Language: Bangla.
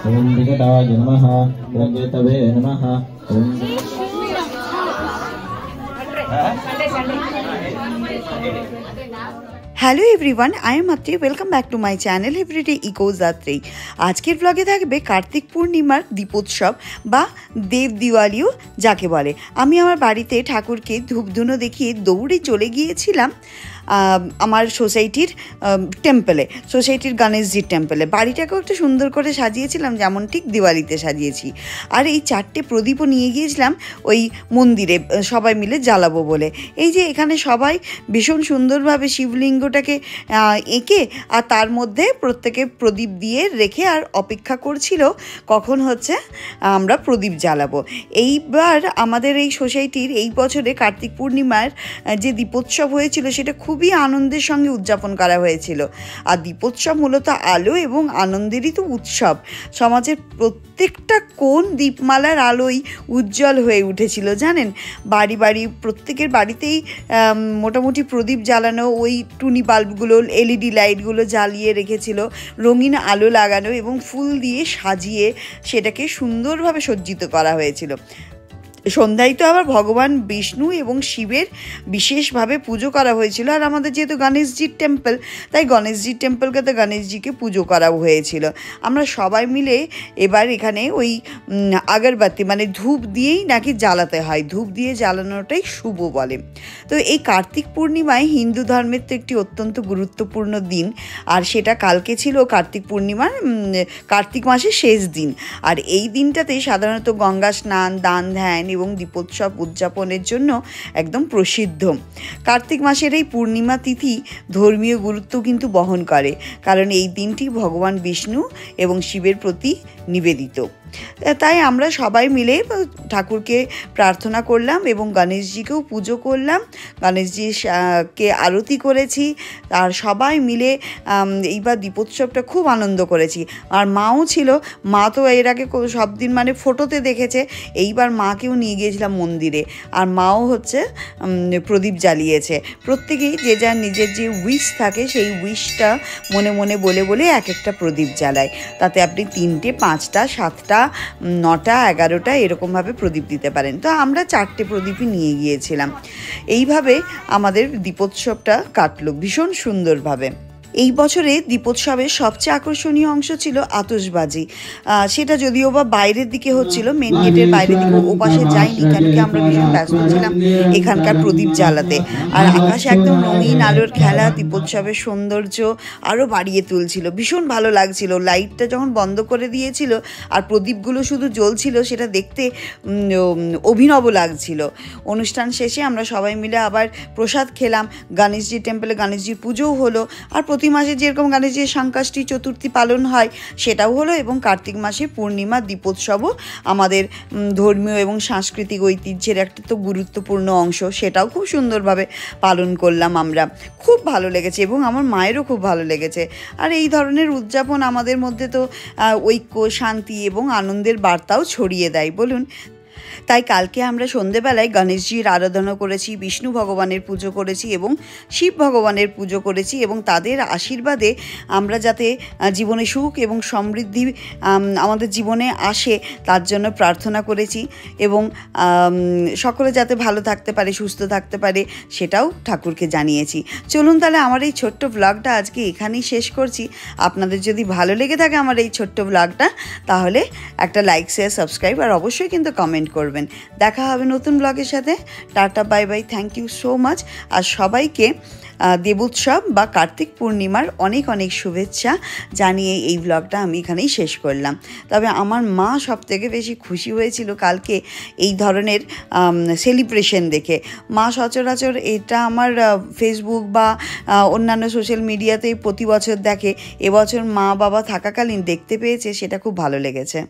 ओम विकटाय नमः। ओम वेतवे नमः। ओम hello everyone, I am Matri. Welcome back to my channel everyday eco Yatri. আজকের ব্লগে থাকবে কার্তিক পূর্ণিমার দীপোৎসব বা দেব দিওয়ালিও যাকে বলে। আমি আমার বাড়িতে ঠাকুরকে ধূপধুনো দেখিয়ে দৌড়ে চলে গিয়েছিলাম আমার সোসাইটির টেম্পলে, সোসাইটির গণেশজির টেম্পলে। বাড়িটাকেও একটু সুন্দর করে সাজিয়েছিলাম, যেমন ঠিক দিওয়ালিতে সাজিয়েছি। আর এই 4টে প্রদীপও নিয়ে গিয়েছিলাম ওই মন্দিরে সবাই মিলে জ্বালাবো বলে। এই যে এখানে সবাই ভীষণ সুন্দরভাবে শিবলিঙ্গটাকে এঁকে আর তার মধ্যে প্রত্যেকে প্রদীপ দিয়ে রেখে আর অপেক্ষা করছিল কখন হচ্ছে আমরা প্রদীপ জ্বালাবো। এইবার আমাদের এই সোসাইটির এই বছরে কার্তিক পূর্ণিমার যে দীপোৎসব হয়েছিল সেটা খুবই আনন্দের সঙ্গে উদযাপন করা হয়েছিল। আর দীপোৎসব মূলত আলো এবং আনন্দেরই তো উৎসব। সমাজের প্রত্যেকটা কোণ দীপমালার আলোয় উজ্জ্বল হয়ে উঠেছিল জানেন। বাড়ি বাড়ি প্রত্যেকের বাড়িতেই মোটামুটি প্রদীপ জ্বালানো, ওই টুনি বাল্বগুলো, এলইডি লাইটগুলো জ্বালিয়ে রেখেছিল, রঙিন আলো লাগানো এবং ফুল দিয়ে সাজিয়ে সেটাকে সুন্দরভাবে সজ্জিত করা হয়েছিল। সন্ধ্যায় তো আবার ভগবান বিষ্ণু এবং শিবের বিশেষভাবে পুজো করা হয়েছিল। আর আমাদের যেহেতু গণেশজির টেম্পল, তাই গণেশজির টেম্পলকে তো গণেশজিকে পুজো করাও হয়েছিল। আমরা সবাই মিলে এবার এখানে ওই আগরবাতি মানে ধূপ দিয়েই নাকি জ্বালাতে হয়, ধূপ দিয়ে জ্বালানোটাই শুভ বলে। তো এই কার্তিক পূর্ণিমায় হিন্দু ধর্মের তো একটি অত্যন্ত গুরুত্বপূর্ণ দিন, আর সেটা কালকে ছিল কার্তিক পূর্ণিমার কার্তিক মাসের শেষ দিন। আর এই দিনটাতে সাধারণত গঙ্গা স্নান, দান ধ্যান এবং দীপোৎসব উদযাপনের জন্য একদম প্রসিদ্ধ। কার্তিক মাসের এই পূর্ণিমা তিথি ধর্মীয় গুরুত্ব কিন্তু বহন করে, কারণ এই দিনটি ভগবান বিষ্ণু এবং শিবের প্রতি নিবেদিত। তাই আমরা সবাই মিলে ঠাকুরকে প্রার্থনা করলাম এবং গণেশজিকেও পুজো করলাম, গণেশজিকে আরতি করেছি। আর সবাই মিলে এইবার দীপোৎসবটা খুব আনন্দ করেছি। আর মাও ছিল, মা তো এর আগে সব দিন মানে ফটোতে দেখেছে, এইবার মাকেও নিয়ে গিয়েছিলাম মন্দিরে। আর মাও হচ্ছে প্রদীপ জ্বালিয়েছে। প্রত্যেকেই যে যার নিজের যে উইশ থাকে সেই উইশটা মনে মনে বলে বলে এক একটা প্রদীপ জ্বালায়। তাতে আপনি 3টে, 5টা, 7টা, 9টা, 11টা এরকমভাবে প্রদীপ দিতে পারেন। তো আমরা 4টে প্রদীপই নিয়ে গিয়েছিলাম। এইভাবে আমাদের দীপোৎসবটা কাটলো ভীষণ সুন্দরভাবে। এই বছরে দীপোৎসবের সবচেয়ে আকর্ষণীয় অংশ ছিল আতশবাজি। সেটা যদিও বা বাইরের দিকে হচ্ছিল, মেন গেটের বাইরের দিকে, ও পাশে যাইনি, কারণ কি আমরা ভীষণ ব্যস্ত ছিলাম এখানকার প্রদীপ জ্বালাতে। আর আকাশে একদম রঙিন আলোর খেলা দীপোৎসবের সৌন্দর্য আরও বাড়িয়ে তুলছিল, ভীষণ ভালো লাগছিল। লাইটটা যখন বন্ধ করে দিয়েছিল আর প্রদীপগুলো শুধু জ্বলছিল, সেটা দেখতে অভিনব লাগছিল। অনুষ্ঠান শেষে আমরা সবাই মিলে আবার প্রসাদ খেলাম। গণেশজির টেম্পলে গণেশজির পুজোও হলো। আর প্রতি মাসে যেরকম গণেশজির সংকাষ্টি চতুর্থী পালন হয় সেটাও হলো, এবং কার্তিক মাসে পূর্ণিমা দীপোৎসবও আমাদের ধর্মীয় এবং সাংস্কৃতিক ঐতিহ্যের একটা তো গুরুত্বপূর্ণ অংশ, সেটাও খুব সুন্দরভাবে পালন করলাম আমরা। খুব ভালো লেগেছে এবং আমার মায়েরও খুব ভালো লেগেছে। আর এই ধরনের উদযাপন আমাদের মধ্যে তো ঐক্য, শান্তি এবং আনন্দের বার্তাও ছড়িয়ে দেয় বলুন। তাই কালকে আমরা সন্ধেবেলায় গণেশজির আরাধনা করেছি, বিষ্ণু ভগবানের পুজো করেছি এবং শিব ভগবানের পুজো করেছি, এবং তাদের আশীর্বাদে আমরা যাতে জীবনে সুখ এবং সমৃদ্ধি আমাদের জীবনে আসে তার জন্য প্রার্থনা করেছি, এবং সকলে যাতে ভালো থাকতে পারে, সুস্থ থাকতে পারে সেটাও ঠাকুরকে জানিয়েছি। চলুন তাহলে আমার এই ছোট্ট ব্লগটা আজকে এখানেই শেষ করছি। আপনাদের যদি ভালো লেগে থাকে আমার এই ছোট্ট ব্লগটা, তাহলে একটা লাইক, শেয়ার, সাবস্ক্রাইব আর অবশ্যই কিন্তু কমেন্ট করবেন। দেখা হবে নতুন ব্লগের সাথে। Tata, bye bye, thank you so much. আর সবাইকে দেবোৎসব বা কার্তিক পূর্ণিমার অনেক অনেক শুভেচ্ছা জানিয়ে এই ব্লগটা আমি এখানেই শেষ করলাম। তবে আমার মা সবথেকে বেশি খুশি হয়েছিল কালকে এই ধরনের সেলিব্রেশন দেখে। মা সচরাচর এটা আমার ফেসবুক বা অন্যান্য সোশ্যাল মিডিয়াতে প্রতি বছর দেখে, এবছর মা বাবা থাকাকালীন দেখতে পেয়েছে, সেটা খুব ভালো লেগেছে।